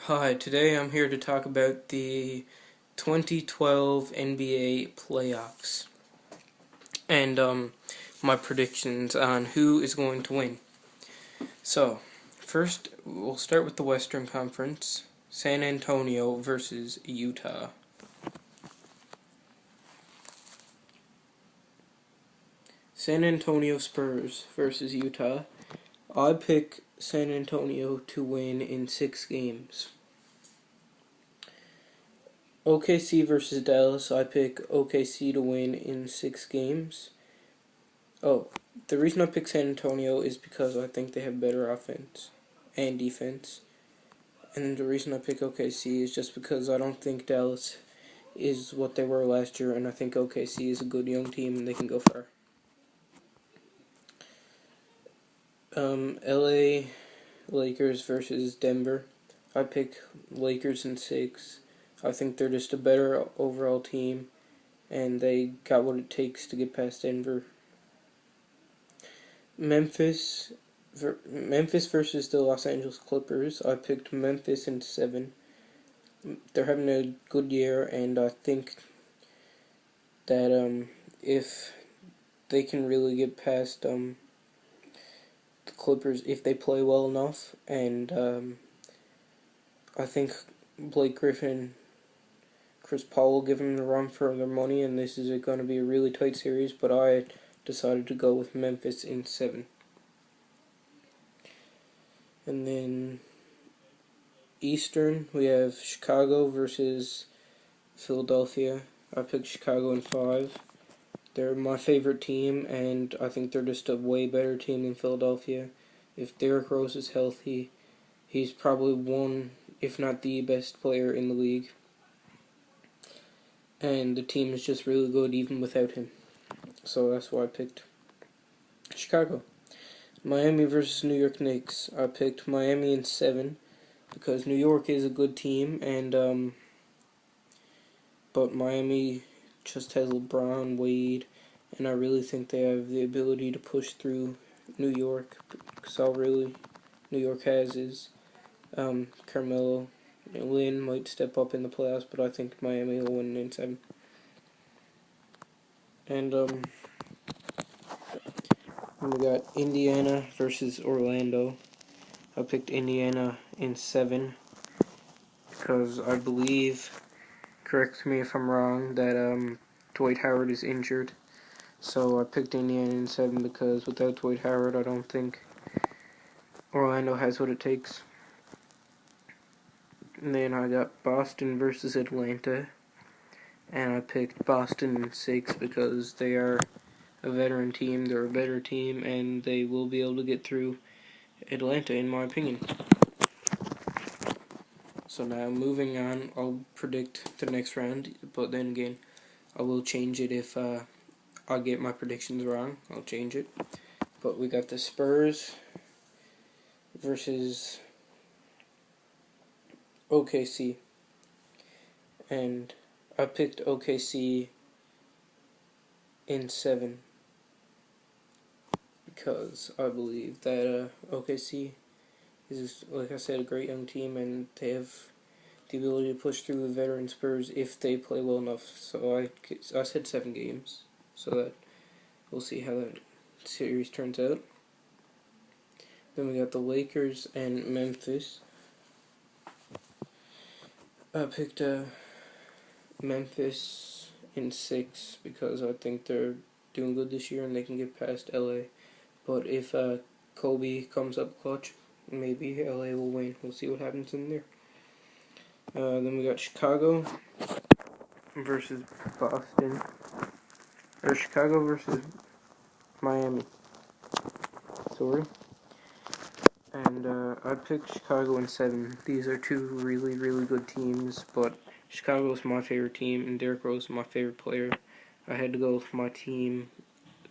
Hi, today I'm here to talk about the 2012 NBA playoffs and my predictions on who is going to win. So, first we'll start with the Western Conference, San Antonio versus Utah. San Antonio Spurs versus Utah. I pick San Antonio to win in 6 games. OKC versus Dallas. I pick OKC to win in 6 games. Oh, the reason I pick San Antonio is because I think they have better offense and defense. And the reason I pick OKC is just because I don't think Dallas is what they were last year, and I think OKC is a good young team and they can go far. LA Lakers versus Denver. I pick Lakers in 6. I think they're just a better overall team, and they got what it takes to get past Denver. Memphis versus the Los Angeles Clippers. I picked Memphis in 7. They're having a good year, and I think that if they can really get past the Clippers, if they play well enough, and I think Blake Griffin, Chris Paul will give them the run for their money, and this is going to be a really tight series, but I decided to go with Memphis in 7. And then Eastern, we have Chicago versus Philadelphia. I picked Chicago in 5. They're my favorite team, and I think they're just a way better team than Philadelphia. If Derrick Rose is healthy, he's probably one, if not the best player in the league. And the team is just really good even without him. So that's why I picked Chicago. Miami versus New York Knicks. I picked Miami in 7 because New York is a good team, and but Miami just has LeBron, Wade, and I really think they have the ability to push through New York, because all really New York has is Carmelo. Lynn might step up in the playoffs, but I think Miami will win in 7. And we got Indiana versus Orlando. I picked Indiana in 7 because I believe, correct me if I'm wrong, that Dwight Howard is injured. So I picked Indiana in 7 because without Dwight Howard, I don't think Orlando has what it takes. And then I got Boston versus Atlanta, and I picked Boston in 6 because they are a veteran team, they're a better team, and they will be able to get through Atlanta, in my opinion. So now, moving on, I'll predict the next round, but then again, I will change it if I get my predictions wrong. I'll change it. But we got the Spurs versus OKC, and I picked OKC in 7 because I believe that OKC is, like I said, a great young team, and they have the ability to push through the veteran Spurs if they play well enough. So I said 7 games, so that we'll see how that series turns out. Then we got the Lakers and Memphis. I picked Memphis in 6 because I think they're doing good this year and they can get past LA. But if Kobe comes up clutch, maybe LA will win. We'll see what happens in there. Then we got Chicago versus Boston. Or Chicago versus Miami. Sorry. And I picked Chicago in 7. These are 2 really, really good teams, but Chicago's my favorite team, and Derrick Rose is my favorite player. I had to go with my team,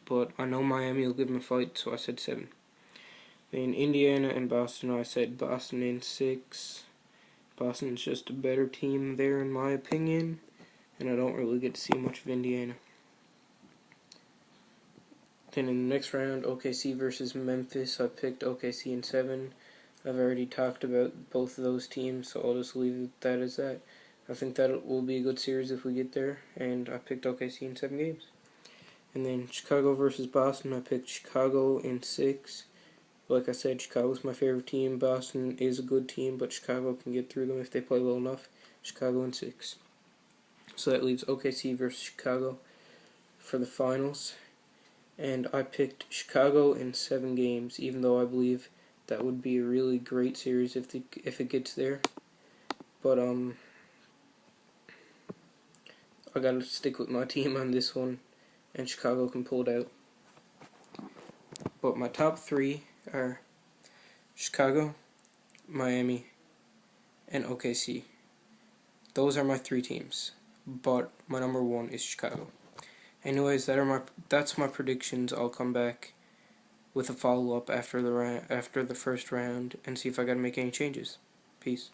but I know Miami will give them a fight, so I said 7. Then Indiana and Boston, I said Boston in 6. Boston's just a better team there, in my opinion, and I don't really get to see much of Indiana. Then in the next round, OKC versus Memphis, I picked OKC in 7. I've already talked about both of those teams, so I'll just leave that as that. I think that will be a good series if we get there, and I picked OKC in 7 games. And then Chicago versus Boston, I picked Chicago in 6. Like I said, Chicago's my favorite team. Boston is a good team, but Chicago can get through them if they play well enough. Chicago in 6. So that leaves OKC versus Chicago for the finals. And I picked Chicago in 7 games, even though I believe that would be a really great series if it gets there. But I gotta stick with my team on this one, and Chicago can pull it out. But my top 3 are Chicago, Miami, and OKC. Those are my 3 teams, but my number 1 is Chicago. Anyways, that's my predictions. I'll come back with a follow-up after the first round and see if I gotta make any changes. Peace.